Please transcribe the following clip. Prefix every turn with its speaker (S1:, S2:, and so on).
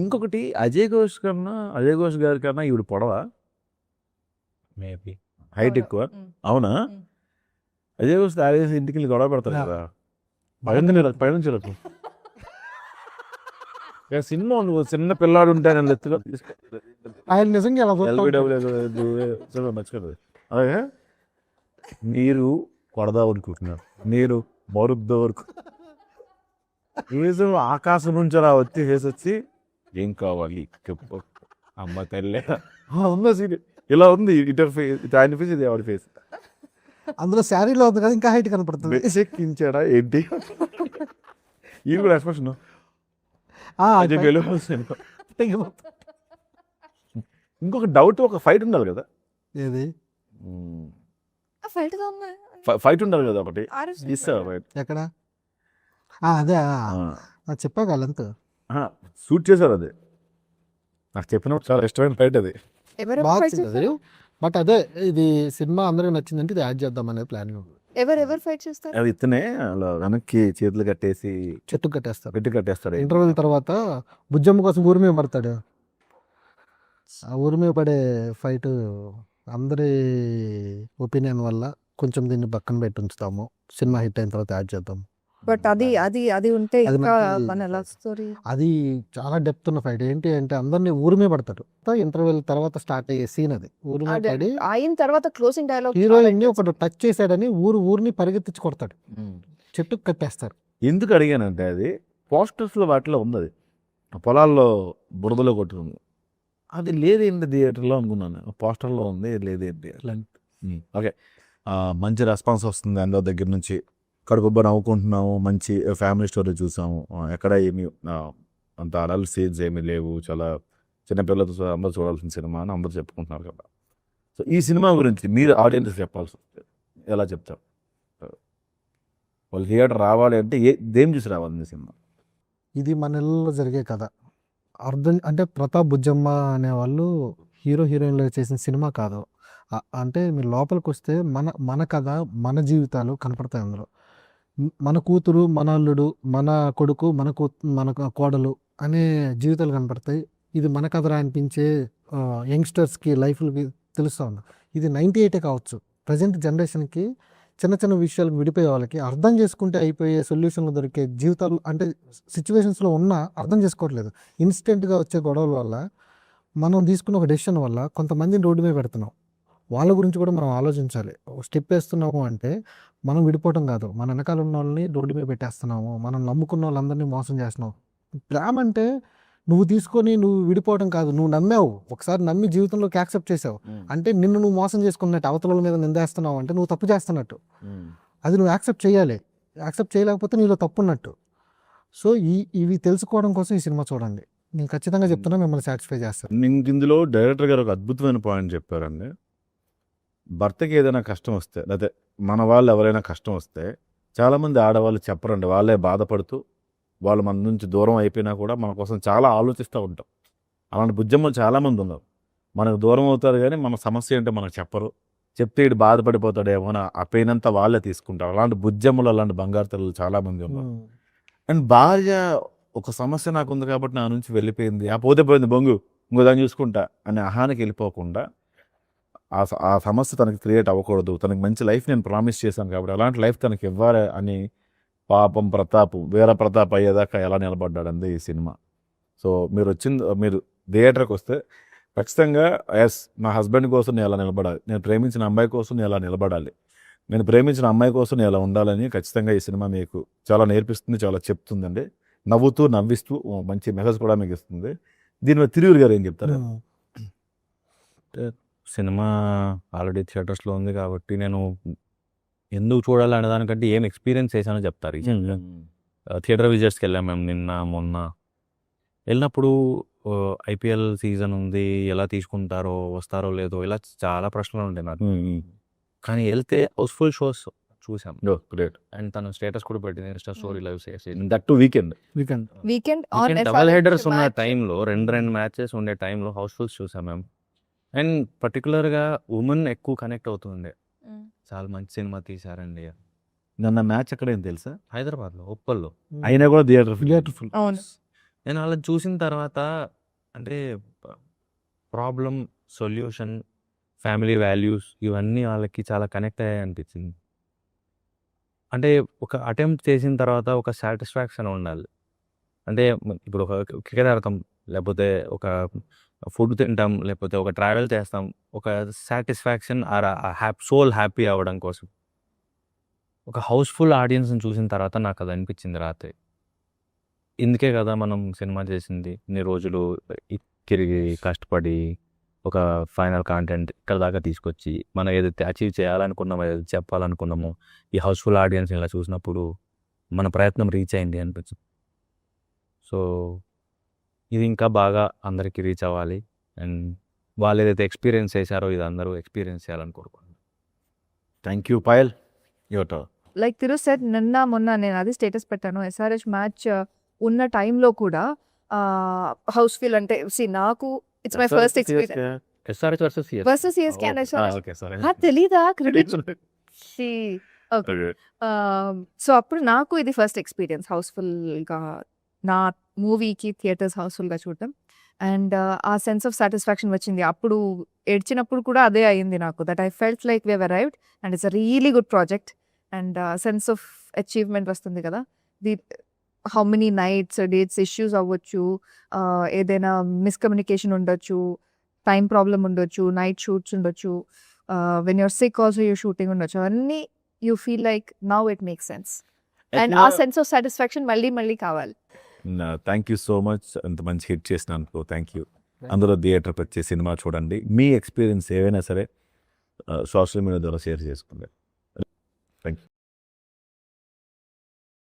S1: ఇంకొకటి అజయ్ ఘోష్ గారి కన్నా ఈవిడ పొడవా?
S2: మేబీ
S1: హైట్ ఎక్కువ. అవునా? అజయ్ ఘోష్ తాగేసి ఇంటికి వెళ్ళి గొడవ పెడతారు కదా, పైనుంచి సినిమా నువ్వు చిన్న పిల్లాడు ఉంటే నేను ఎత్తుగా
S3: ఆయన నిజంగా ఎలా
S1: మర్చిపోతుంది. అలాగే మీరు కొడదాం అనుకుంటున్నారు, నేను మరుద్దాం అనుకుంటున్నాను. ఆకాశం నుంచి అలా వచ్చి ఏం కావాలి చెప్పు అమ్మ తల్లే ఉందా సీన్ ఇలా ఉంది. ఇటర్ ఫేస్, ఆయన ఫేస్, ఇది ఎవరి ఫేస్.
S3: అందులో శారీలో ఉంది కదా, ఇంకా హైట్ కనపడుతుంది.
S1: ఎక్కించాడా ఏంటి ఈ కూడా ఎక్స్ప్రెషన్. ఇంకొక డౌట్, ఒక ఫైట్ ఉండాలి కదా.
S3: ఏది
S1: ఫైట్ ఉండాలి కదా ఒకటి.
S3: ఎక్కడ? అదే చెప్పా వాళ్ళంతా
S1: షూట్ చేశారు. అదే నాకు చెప్పినప్పుడు చాలా ఇష్టమైన ఫైట్ అది.
S3: బట్ అదే ఇది సినిమా అందరికి నచ్చిందంటే ఇది యాడ్ చేద్దాం అనేది ప్లాన్.
S4: ఎవరు ఫైట్ చేస్తారు?
S1: అది ఇతనే అలా వెనక్కి చేతులు కట్టేసి
S3: చెట్టు కట్టేస్తాడు.
S1: ఇంటర్వెల్
S3: తర్వాత బుజ్జమ్మ కోసం ఊరి మీద పడతాడు. ఆ ఊరి మీద పడే ఫైట్ అందరి ఒపీనియన్ వల్ల కొంచెం దీన్ని పక్కన పెట్టి ఉంచుతాము. సినిమా హిట్ అయిన తర్వాత యాడ్ చేద్దాం.
S4: బట్ అది ఉంటే ఇంకా మన లవ్ స్టోరీ.
S3: అది చాలా డెప్త్ ఉన్న ఫైట్. ఏంటి అంటే అందరినీ ఊరి మీద పడతాడు. ఇంటర్వెల్ తర్వాత స్టార్ట్ అయ్యే సీన్ అది. ఊరి మీద పడి
S4: అయిన తర్వాత క్లోజింగ్ డైలాగ్
S3: హీరోయిన్ ఒకటి టచ్ చేశాడని ఊరిని పరిగెత్తించి కొడతాడు, చెట్టుకు కట్టేస్తారు.
S1: ఎందుకు అడిగానంటే అది పోస్టర్స్ లో వాటిలో ఉంది, అది పొలాల్లో బురదలో కొట్టుకుంది. అది లేదేంటి థియేటర్లో అనుకున్నాను, పోస్టర్లో ఉంది లేదేంటి. ఓకే, మంచి రెస్పాన్స్ వస్తుంది. అందరి దగ్గర నుంచి కడుపుబ్బ నవ్వుకుంటున్నాము, మంచి ఫ్యామిలీ స్టోరీ చూసాము. ఎక్కడ ఏమి అంత అడల్ట్ సీన్స్ ఏమీ లేవు, చాలా చిన్నపిల్లలతో అందరూ చూడాల్సిన సినిమా అని అందరూ చెప్పుకుంటున్నారు కదా. సో ఈ సినిమా గురించి మీరు ఆడియన్స్ చెప్పాల్సి వస్తుంది, ఎలా చెప్తారు? వాళ్ళు థియేటర్ రావాలి అంటే దేని చూసి రావాలి సినిమా?
S3: ఇది మన ఇళ్ళలో జరిగే కథ. అర్థం అంటే ప్రతాప్ బుజ్జమ్మ అనేవాళ్ళు హీరో హీరోయిన్లో చేసిన సినిమా కాదు. అంటే మీరు లోపలికి వస్తే మన కథ, మన జీవితాలు కనపడతాయి అందులో. మన కూతురు, మన అల్లుడు, మన కొడుకు, మన కోడలు అనే జీవితాలు కనపడతాయి. ఇది మన కథ అనిపించే యంగ్స్టర్స్కి లైఫ్కి తెలుస్తూ ఉంది. ఇది 98 కావచ్చు, ప్రజెంట్ జనరేషన్కి చిన్న చిన్న విషయాలకు విడిపోయే వాళ్ళకి అర్థం చేసుకుంటే అయిపోయే సొల్యూషన్లు దొరికే జీవితాలు అంటే సిచ్యువేషన్స్లో ఉన్నా అర్థం చేసుకోవట్లేదు. ఇన్స్టెంట్గా వచ్చే గొడవల వల్ల మనం తీసుకున్న ఒక డెసిషన్ వల్ల కొంతమందిని రోడ్డు మీద పెడుతున్నాం. వాళ్ళ గురించి కూడా మనం ఆలోచించాలి. స్టెప్ వేస్తున్నాము అంటే మనం విడిపోవటం కాదు, మన వెనకాల ఉన్న వాళ్ళని రోడ్డు మీద పెట్టేస్తున్నాము, మనం నమ్ముకున్న వాళ్ళందరినీ మోసం చేస్తున్నాం. ప్రేమ అంటే నువ్వు తీసుకొని నువ్వు విడిపోవడం కాదు, నువ్వు నమ్మావు, ఒకసారి నమ్మి జీవితంలోకి యాక్సెప్ట్ చేసావు అంటే నిన్ను నువ్వు మోసం చేసుకున్నట్టు, అవతల మీద నిందేస్తున్నావు అంటే నువ్వు తప్పు చేస్తున్నట్టు. అది నువ్వు యాక్సెప్ట్ చేయాలి, యాక్సెప్ట్ చేయలేకపోతే నీలో తప్పు ఉన్నట్టు. సో ఇవి తెలుసుకోవడం కోసం ఈ సినిమా చూడండి. నేను ఖచ్చితంగా చెప్తున్నా, మిమ్మల్ని సాటిస్ఫై చేస్తాను.
S1: ఇందులో డైరెక్టర్ గారు ఒక అద్భుతమైన పాయింట్ చెప్పారండి. భర్తకి ఏదైనా కష్టం వస్తే, లేకపోతే మన వాళ్ళు ఎవరైనా కష్టం వస్తే చాలామంది ఆడవాళ్ళు చెప్పరండి. వాళ్ళే బాధపడుతూ వాళ్ళు మన నుంచి దూరం అయిపోయినా కూడా మన కోసం చాలా ఆలోచిస్తూ ఉంటాం. అలాంటి బుజ్జమ్మలు చాలామంది ఉన్నారు. మనకు దూరం అవుతారు కానీ మన సమస్య ఏంటో మనకు చెప్పరు. చెప్తే ఇటు బాధపడిపోతాడేమో అని ఆ పెయిన్ అంతా వాళ్ళే తీసుకుంటారు. అలాంటి బుజ్జమ్మలు, అలాంటి బంగారు తల్లులు చాలామంది ఉన్నారు. అండ్ భార్య ఒక సమస్య నాకు ఉంది కాబట్టి నా నుంచి వెళ్ళిపోయింది, ఆ పోతే పోయింది బొంగు, ఇంకో దాన్ని చూసుకుంటా అనే అహానికి వెళ్ళిపోకుండా ఆ సమస్య తనకి క్రియేట్ అవ్వకూడదు, తనకి మంచి లైఫ్ నేను ప్రామిస్ చేశాను కాబట్టి అలాంటి లైఫ్ తనకి ఇవ్వాలి అని పాపం వేరే ప్రతాప్ అయ్యేదాకా ఎలా నిలబడ్డాడంది ఈ సినిమా. సో మీరు థియేటర్కి వస్తే ఖచ్చితంగా ఎస్, నా హస్బెండ్ కోసం నేను ఎలా నిలబడాలి, నేను ప్రేమించిన అమ్మాయి కోసం నేను ఎలా నిలబడాలి, నేను ప్రేమించిన అమ్మాయి కోసం నేను ఎలా ఉండాలని ఖచ్చితంగా ఈ సినిమా మీకు చాలా నేర్పిస్తుంది, చాలా చెప్తుందండి. నవ్వుతూ నవ్విస్తూ మంచి మెసేజ్ కూడా మీకు ఇస్తుంది. దీని మీద తిరువురు గారు ఏం చెప్తారు?
S2: సినిమా ఆల్రెడీ థియేటర్స్లో ఉంది కాబట్టి నేను ఎందుకు చూడాలి అనే దానికంటే ఏం ఎక్స్పీరియన్స్ చేశానో చెప్తారు. థియేటర్ విజిట్స్కి వెళ్ళాం మేము మొన్న వెళ్ళినప్పుడు. ఐపీఎల్ సీజన్ ఉంది, ఎలా తీసుకుంటారో, వస్తారో లేదో, ఇలా చాలా ప్రశ్నలు ఉంటాయి నాకు. కానీ వెళ్తే హౌస్ఫుల్ షోస్ చూసాం.
S1: గ్రేట్.
S2: అండ్ తను స్టేటస్ కూడా పెట్టింది Insta story live
S1: that to weekend
S2: double headers ఉన్న టైంలో, రెండు మ్యాచెస్ ఉండే టైంలో హౌస్ఫుల్స్ చూసాం మేము. అండ్ పర్టికులర్గా ఉమెన్ ఎక్కువ కనెక్ట్ అవుతుండే. చాలా మంచి సినిమా తీశారండి.
S1: నిన్న మ్యాచ్ ఎక్కడ ఏం తెలుసా?
S2: హైదరాబాద్లో, ఉప్పల్లో.
S1: అయినా కూడా థియేటర్
S4: అవును.
S2: నేను అలా చూసిన తర్వాత అంటే ప్రాబ్లం, సొల్యూషన్, ఫ్యామిలీ వాల్యూస్ ఇవన్నీ వాళ్ళకి చాలా కనెక్ట్ అయ్యాయి అనిపించింది. అంటే ఒక అటెంప్ట్ చేసిన తర్వాత ఒక సాటిస్ఫాక్షన్ ఉండాలి. అంటే ఇప్పుడు ఒక క్రికెట్ ఆడతాం, లేకపోతే ఒక ఫుడ్ తింటాం, లేకపోతే ఒక ట్రావెల్ చేస్తాం. ఒక సాటిస్ఫాక్షన్ ఆర్ సోల్ హ్యాపీ అవ్వడం కోసం. ఒక హౌస్‌ఫుల్ ఆడియన్స్‌ని చూసిన తర్వాత నాకు అది అనిపించింది రాత్రి. ఇందుకే కదా మనం సినిమా చేసింది. ఇన్ని రోజులు తిరిగి కష్టపడి ఒక ఫైనల్ కంటెంట్ ఇక్కడ దాకా తీసుకొచ్చి మనం ఏదైతే అచీవ్ చేయాలనుకున్నామో, ఏదైతే చెప్పాలనుకున్నామో, ఈ హౌస్‌ఫుల్ ఆడియన్స్‌ని ఇలా చూసినప్పుడు మన ప్రయత్నం రీచ్ అయింది అనిపించింది. సో, ఇది ఇంకా బాగా అందరికి రీచ్ అవ్వాలి. అండ్ వాళ్ళు ఏదైతే ఎక్స్‌పీరియన్స్ చేశారో ఇది అందరూ ఎక్స్‌పీరియన్స్ చేయాలని కోరుకుంటున్నాను.
S1: Thank you Payal. Your turn.
S4: Like తిరు సెట్ మొన్న నేను అది స్టేటస్ పెట్టాను. ఎస్ఆర్హెచ్ మ్యాచ్ ఉన్న టైంలో కూడా హౌస్ఫుల్ అంటే నాకు it's my first experience
S2: SRH versus CS.
S4: Versus CSK and SRH.
S1: Okay sorry.
S4: తెలీదా క్రెడిట్? సో అప్పుడు నాకు ఇది ఫస్ట్ ఎక్స్పీరియన్స్ హౌస్ఫుల్గా, నా మూవీకి థియేటర్స్ హౌస్ఫుల్గా చూడటం. And a sense of satisfaction వచ్చింది. అప్పుడు ఏడ్చినప్పుడు కూడా అదే అయింది నాకు. That I felt like we have arrived and it's a really good project. And sense of achievement వస్తుంది కదా. The how many nights dates issues అవ్వచ్చు, ఏదైనా మిస్కమ్యూనికేషన్ ఉండొచ్చు, టైం ప్రాబ్లం ఉండొచ్చు, నైట్ షూట్స్ ఉండొచ్చు, when you're sick also you shooting ఉండొచ్చు. అవన్నీ you feel like now it make sense. And a sense of satisfaction మళ్ళీ మళ్ళీ కావాలి.
S1: Thank you so much. అంత మంచి హిట్ చేసినందుకు థ్యాంక్ యూ. అందరూ థియేటర్కి వచ్చి సినిమా చూడండి. మీ ఎక్స్పీరియన్స్ ఏవైనా సరే సోషల్ మీడియా ద్వారా షేర్ చేసుకోండి. Thank you.